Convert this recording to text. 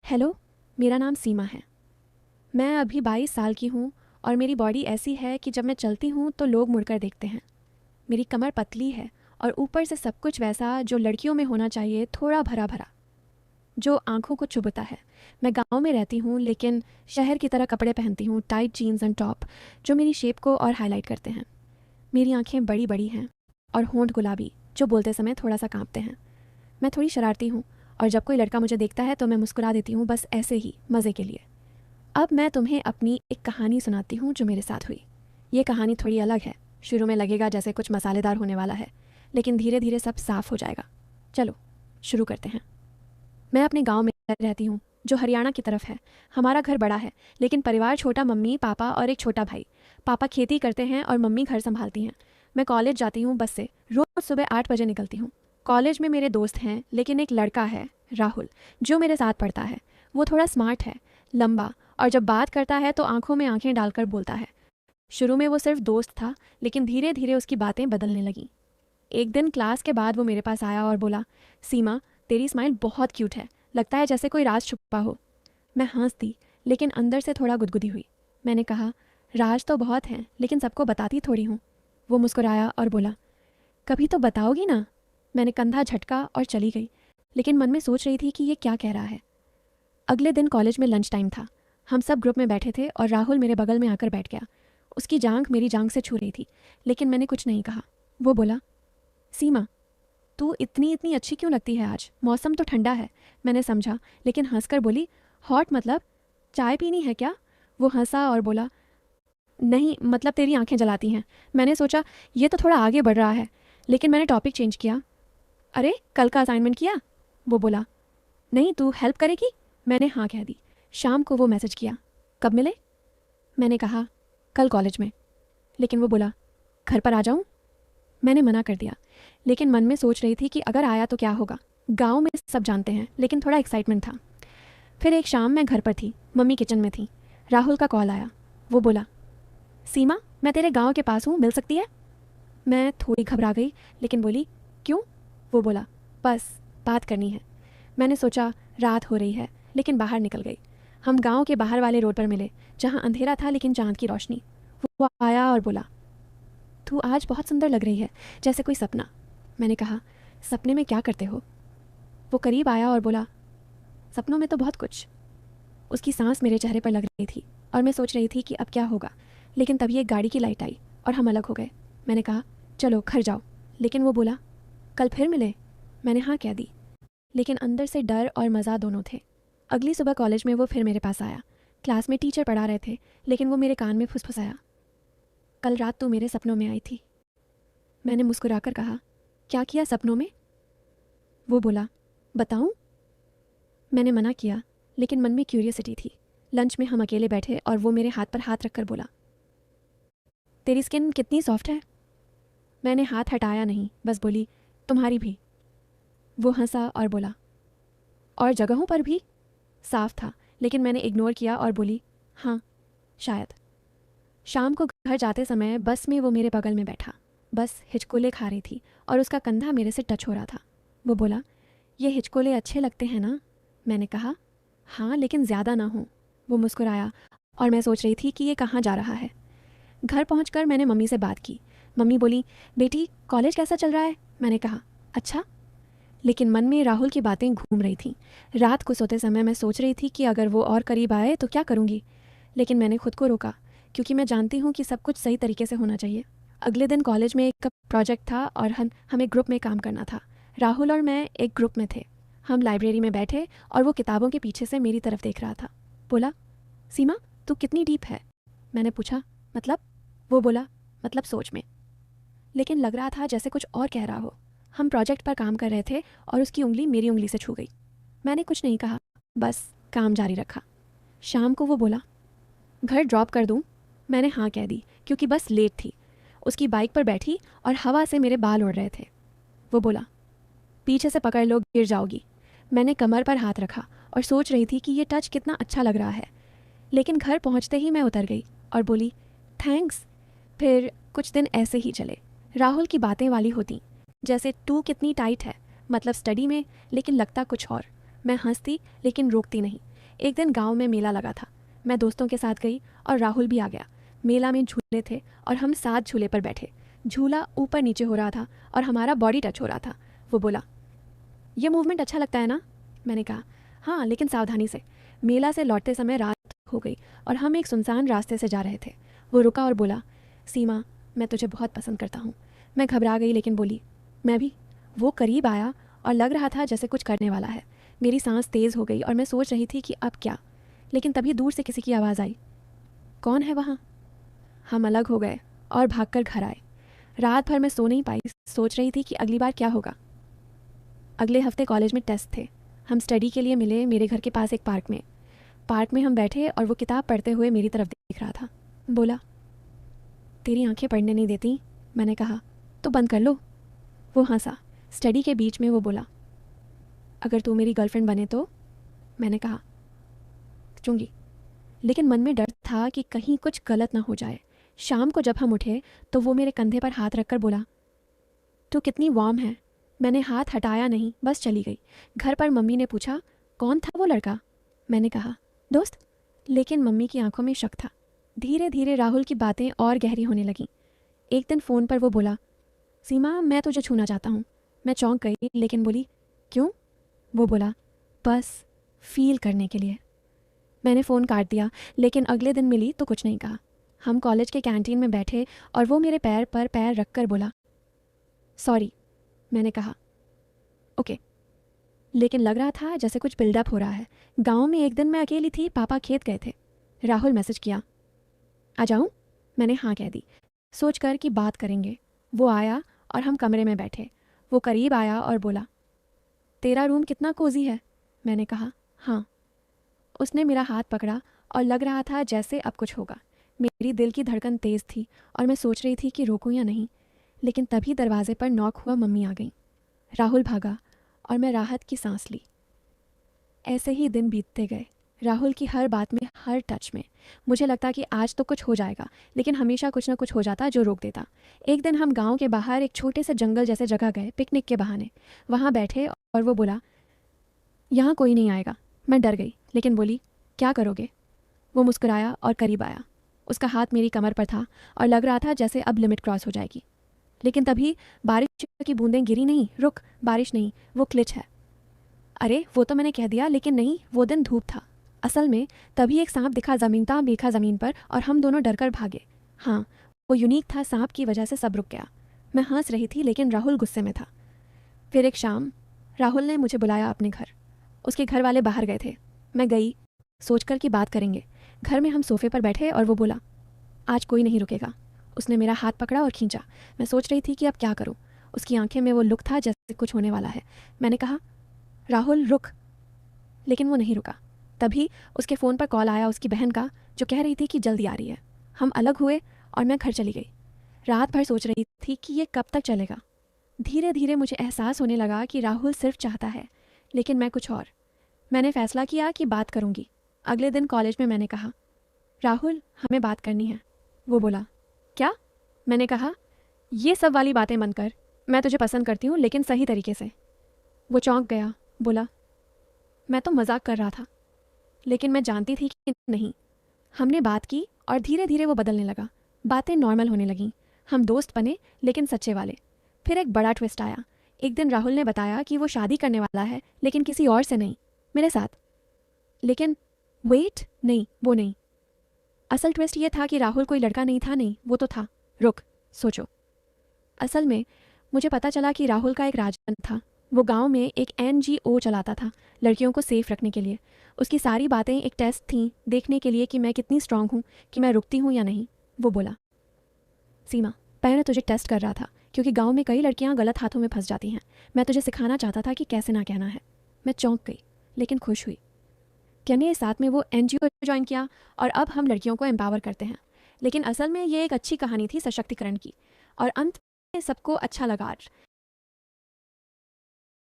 Hello, मेरा नाम सीमा है। मैं अभी 22 साल की हूँ और मेरी बॉडी ऐसी है कि जब मैं चलती हूँ तो लोग मुड़कर देखते हैं। मेरी कमर पतली है और ऊपर से सब कुछ वैसा जो लड़कियों में होना चाहिए, थोड़ा भरा भरा, जो आंखों को चुभता है। मैं गांव में रहती हूँ लेकिन शहर की तरह कपड़े पहनती हूँ, टाइट जीन्स एंड टॉप, जो मेरी शेप को और हाईलाइट करते हैं। मेरी आंखें बड़ी बड़ी हैं और होंठ गुलाबी, जो बोलते समय थोड़ा सा कांपते हैं। मैं थोड़ी शरारती हूँ और जब कोई लड़का मुझे देखता है तो मैं मुस्कुरा देती हूँ, बस ऐसे ही, मज़े के लिए। अब मैं तुम्हें अपनी एक कहानी सुनाती हूँ जो मेरे साथ हुई। ये कहानी थोड़ी अलग है। शुरू में लगेगा जैसे कुछ मसालेदार होने वाला है, लेकिन धीरे धीरे सब साफ हो जाएगा। चलो शुरू करते हैं। मैं अपने गांव में रहती हूँ, जो हरियाणा की तरफ है। हमारा घर बड़ा है, लेकिन परिवार छोटा। मम्मी, पापा और एक छोटा भाई। पापा खेती करते हैं और मम्मी घर संभालती हैं। मैं कॉलेज जाती हूँ बस से, रोज़ सुबह 8 बजे निकलती हूँ। कॉलेज में मेरे दोस्त हैं, लेकिन एक लड़का है, राहुल, जो मेरे साथ पढ़ता है। वो थोड़ा स्मार्ट है, लंबा, और जब बात करता है तो आंखों में आंखें डालकर बोलता है। शुरू में वो सिर्फ दोस्त था, लेकिन धीरे धीरे उसकी बातें बदलने लगीं। एक दिन क्लास के बाद वो मेरे पास आया और बोला, सीमा, तेरी स्माइल बहुत क्यूट है, लगता है जैसे कोई राज छुपा हो। मैं हंस दी, लेकिन अंदर से थोड़ा गुदगुदी हुई। मैंने कहा, राज तो बहुत हैं, लेकिन सबको बताती थोड़ी हूँ। वो मुस्कुराया और बोला, कभी तो बताओगी ना। मैंने कंधा झटका और चली गई, लेकिन मन में सोच रही थी कि ये क्या कह रहा है। अगले दिन कॉलेज में लंच टाइम था। हम सब ग्रुप में बैठे थे और राहुल मेरे बगल में आकर बैठ गया। उसकी जांघ मेरी जांघ से छू रही थी, लेकिन मैंने कुछ नहीं कहा। वो बोला, सीमा, तू इतनी इतनी अच्छी क्यों लगती है आज, मौसम तो ठंडा है। मैंने समझा, लेकिन हंसकर बोली, हॉट मतलब चाय पीनी है क्या। वो हंसा और बोला, नहीं, मतलब तेरी आंखें जलाती हैं। मैंने सोचा ये तो थोड़ा आगे बढ़ रहा है, लेकिन मैंने टॉपिक चेंज किया। अरे, कल का असाइनमेंट किया। वो बोला, नहीं, तू हेल्प करेगी। मैंने हाँ कह दी। शाम को वो मैसेज किया, कब मिले। मैंने कहा, कल कॉलेज में। लेकिन वो बोला, घर पर आ जाऊं। मैंने मना कर दिया, लेकिन मन में सोच रही थी कि अगर आया तो क्या होगा। गांव में सब जानते हैं, लेकिन थोड़ा एक्साइटमेंट था। फिर एक शाम मैं घर पर थी, मम्मी किचन में थी। राहुल का कॉल आया। वो बोला, सीमा, मैं तेरे गांव के पास हूँ, मिल सकती है। मैं थोड़ी घबरा गई, लेकिन बोली, क्यों। वो बोला, बस बात करनी है। मैंने सोचा रात हो रही है, लेकिन बाहर निकल गई। हम गांव के बाहर वाले रोड पर मिले, जहां अंधेरा था लेकिन चांद की रोशनी। वो आया और बोला, तू आज बहुत सुंदर लग रही है, जैसे कोई सपना। मैंने कहा, सपने में क्या करते हो। वो करीब आया और बोला, सपनों में तो बहुत कुछ। उसकी सांस मेरे चेहरे पर लग रही थी और मैं सोच रही थी कि अब क्या होगा, लेकिन तभी एक गाड़ी की लाइट आई और हम अलग हो गए। मैंने कहा, चलो घर जाओ। लेकिन वो बोला, कल फिर मिले। मैंने हाँ कह दी, लेकिन अंदर से डर और मज़ा दोनों थे। अगली सुबह कॉलेज में वो फिर मेरे पास आया। क्लास में टीचर पढ़ा रहे थे, लेकिन वो मेरे कान में फुसफुसाया, कल रात तू मेरे सपनों में आई थी। मैंने मुस्कुराकर कहा, क्या किया सपनों में। वो बोला, बताऊं। मैंने मना किया, लेकिन मन में क्यूरियसिटी थी। लंच में हम अकेले बैठे और वो मेरे हाथ पर हाथ रखकर बोला, तेरी स्किन कितनी सॉफ्ट है। मैंने हाथ हटाया नहीं, बस बोली, तुम्हारी भी। वो हंसा और बोला, और जगहों पर भी। साफ था, लेकिन मैंने इग्नोर किया और बोली, हाँ, शायद। शाम को घर जाते समय बस में वो मेरे बगल में बैठा। बस हिचकोले खा रही थी और उसका कंधा मेरे से टच हो रहा था। वो बोला, ये हिचकोले अच्छे लगते हैं ना। मैंने कहा, हाँ, लेकिन ज़्यादा ना हो। वो मुस्कुराया और मैं सोच रही थी कि ये कहाँ जा रहा है। घर पहुंचकर मैंने मम्मी से बात की। मम्मी बोली, बेटी, कॉलेज कैसा चल रहा है। मैंने कहा, अच्छा। लेकिन मन में राहुल की बातें घूम रही थीं। रात को सोते समय मैं सोच रही थी कि अगर वो और करीब आए तो क्या करूँगी, लेकिन मैंने खुद को रोका, क्योंकि मैं जानती हूँ कि सब कुछ सही तरीके से होना चाहिए। अगले दिन कॉलेज में एक प्रोजेक्ट था और हमें ग्रुप में काम करना था। राहुल और मैं एक ग्रुप में थे। हम लाइब्रेरी में बैठे और वो किताबों के पीछे से मेरी तरफ देख रहा था। बोला, सीमा, तू कितनी डीप है। मैंने पूछा, मतलब। वो बोला, मतलब सोच में। लेकिन लग रहा था जैसे कुछ और कह रहा हो। हम प्रोजेक्ट पर काम कर रहे थे और उसकी उंगली मेरी उंगली से छू गई। मैंने कुछ नहीं कहा, बस काम जारी रखा। शाम को वो बोला, घर ड्रॉप कर दूं। मैंने हाँ कह दी, क्योंकि बस लेट थी। उसकी बाइक पर बैठी और हवा से मेरे बाल उड़ रहे थे। वो बोला, पीछे से पकड़ लो, गिर जाओगी। मैंने कमर पर हाथ रखा और सोच रही थी कि ये टच कितना अच्छा लग रहा है, लेकिन घर पहुंचते ही मैं उतर गई और बोली, थैंक्स। फिर कुछ दिन ऐसे ही चले। राहुल की बातें वाली होती, जैसे तू कितनी टाइट है, मतलब स्टडी में, लेकिन लगता कुछ और। मैं हंसती, लेकिन रोकती नहीं। एक दिन गांव में मेला लगा था। मैं दोस्तों के साथ गई और राहुल भी आ गया। मेला में झूले थे और हम साथ झूले पर बैठे। झूला ऊपर नीचे हो रहा था और हमारा बॉडी टच हो रहा था। वो बोला, ये मूवमेंट अच्छा लगता है ना? मैंने कहा, हाँ, लेकिन सावधानी से। मेला से लौटते समय रात हो गई और हम एक सुनसान रास्ते से जा रहे थे। वो रुका और बोला, सीमा, मैं तुझे बहुत पसंद करता हूँ। मैं घबरा गई लेकिन बोली, मैं भी। वो करीब आया और लग रहा था जैसे कुछ करने वाला है। मेरी सांस तेज़ हो गई और मैं सोच रही थी कि अब क्या। लेकिन तभी दूर से किसी की आवाज़ आई, कौन है वहाँ? हम अलग हो गए और भागकर घर आए। रात भर मैं सो नहीं पाई, सोच रही थी कि अगली बार क्या होगा। अगले हफ्ते कॉलेज में टेस्ट थे। हम स्टडी के लिए मिले मेरे घर के पास एक पार्क में। पार्क में हम बैठे और वो किताब पढ़ते हुए मेरी तरफ देख रहा था। बोला, तेरी आंखें पढ़ने नहीं देती। मैंने कहा, तो बंद कर लो। वो हंसा। स्टडी के बीच में वो बोला, अगर तू मेरी गर्लफ्रेंड बने तो? मैंने कहा, चूंगी। लेकिन मन में डर था कि कहीं कुछ गलत ना हो जाए। शाम को जब हम उठे तो वो मेरे कंधे पर हाथ रखकर बोला, तू कितनी वार्म है। मैंने हाथ हटाया नहीं, बस चली गई। घर पर मम्मी ने पूछा, कौन था वो लड़का? मैंने कहा, दोस्त। लेकिन मम्मी की आंखों में शक था। धीरे धीरे राहुल की बातें और गहरी होने लगीं। एक दिन फ़ोन पर वो बोला, सीमा, मैं तुझे छूना चाहता हूँ। मैं चौंक गई लेकिन बोली, क्यों? वो बोला, बस फील करने के लिए। मैंने फ़ोन काट दिया लेकिन अगले दिन मिली तो कुछ नहीं कहा। हम कॉलेज के कैंटीन में बैठे और वो मेरे पैर पर पैर रखकर बोला, सॉरी। मैंने कहा, ओके। लेकिन लग रहा था जैसे कुछ बिल्डअप हो रहा है। गांव में एक दिन मैं अकेली थी, पापा खेत गए थे। राहुल मैसेज किया, आ जाऊं? मैंने हाँ कह दी, सोचकर कि बात करेंगे। वो आया और हम कमरे में बैठे। वो करीब आया और बोला, तेरा रूम कितना कोजी है। मैंने कहा, हाँ। उसने मेरा हाथ पकड़ा और लग रहा था जैसे अब कुछ होगा। मेरी दिल की धड़कन तेज़ थी और मैं सोच रही थी कि रोकूं या नहीं। लेकिन तभी दरवाजे पर नॉक हुआ। मम्मी आ गई। राहुल भागा और मैं राहत की सांस ली। ऐसे ही दिन बीतते गए। राहुल की हर बात में, हर टच में मुझे लगता कि आज तो कुछ हो जाएगा, लेकिन हमेशा कुछ ना कुछ हो जाता जो रोक देता। एक दिन हम गांव के बाहर एक छोटे से जंगल जैसे जगह गए पिकनिक के बहाने। वहाँ बैठे और वो बोला, यहाँ कोई नहीं आएगा। मैं डर गई लेकिन बोली, क्या करोगे? वो मुस्कुराया और करीब आया। उसका हाथ मेरी कमर पर था और लग रहा था जैसे अब लिमिट क्रॉस हो जाएगी। लेकिन तभी बारिश की बूंदें गिरी। नहीं, रुक, बारिश नहीं, वो क्लिच है। अरे वो तो मैंने कह दिया, लेकिन नहीं, वो दिन धूप था। असल में तभी एक सांप दिखा ज़मीन पर और हम दोनों डरकर भागे। हाँ, वो यूनिक था। सांप की वजह से सब रुक गया। मैं हंस रही थी लेकिन राहुल गुस्से में था। फिर एक शाम राहुल ने मुझे बुलाया अपने घर। उसके घर वाले बाहर गए थे। मैं गई सोचकर कि बात करेंगे। घर में हम सोफे पर बैठे और वो बोला, आज कोई नहीं रुकेगा। उसने मेरा हाथ पकड़ा और खींचा। मैं सोच रही थी कि अब क्या करूं। उसकी आंखें में वो लुक था जैसे कुछ होने वाला है। मैंने कहा, राहुल रुक। लेकिन वो नहीं रुका। तभी उसके फ़ोन पर कॉल आया उसकी बहन का, जो कह रही थी कि जल्दी आ रही है। हम अलग हुए और मैं घर चली गई। रात भर सोच रही थी कि ये कब तक चलेगा। धीरे धीरे मुझे एहसास होने लगा कि राहुल सिर्फ चाहता है, लेकिन मैं कुछ और। मैंने फ़ैसला किया कि बात करूँगी। अगले दिन कॉलेज में मैंने कहा, राहुल, हमें बात करनी है। वो बोला, क्या? मैंने कहा, ये सब वाली बातें मन कर। मैं तुझे पसंद करती हूँ, लेकिन सही तरीके से। वो चौंक गया। बोला, मैं तो मजाक कर रहा था। लेकिन मैं जानती थी कि नहीं। हमने बात की और धीरे धीरे वो बदलने लगा। बातें नॉर्मल होने लगीं। हम दोस्त बने, लेकिन सच्चे वाले। फिर एक बड़ा ट्विस्ट आया। एक दिन राहुल ने बताया कि वो शादी करने वाला है, लेकिन किसी और से नहीं, मेरे साथ। लेकिन वेट, नहीं, वो नहीं। असल ट्विस्ट ये था कि राहुल कोई लड़का नहीं था। नहीं, वो तो था। रुक, सोचो। असल में मुझे पता चला कि राहुल का एक राजन था। वो गांव में एक NGO चलाता था, लड़कियों को सेफ रखने के लिए। उसकी सारी बातें एक टेस्ट थीं, देखने के लिए कि मैं कितनी स्ट्रांग हूँ, कि मैं रुकती हूँ या नहीं। वो बोला, सीमा, पहले तुझे टेस्ट कर रहा था, क्योंकि गांव में कई लड़कियां गलत हाथों में फंस जाती हैं। मैं तुझे सिखाना चाहता था कि कैसे ना कहना है। मैं चौंक गई, लेकिन खुश हुई। कहने साथ में वो NGO ज्वाइन किया और अब हम लड़कियों को एम्पावर करते हैं। लेकिन असल में ये एक अच्छी कहानी थी सशक्तिकरण की, और अंत में सबको अच्छा लगा।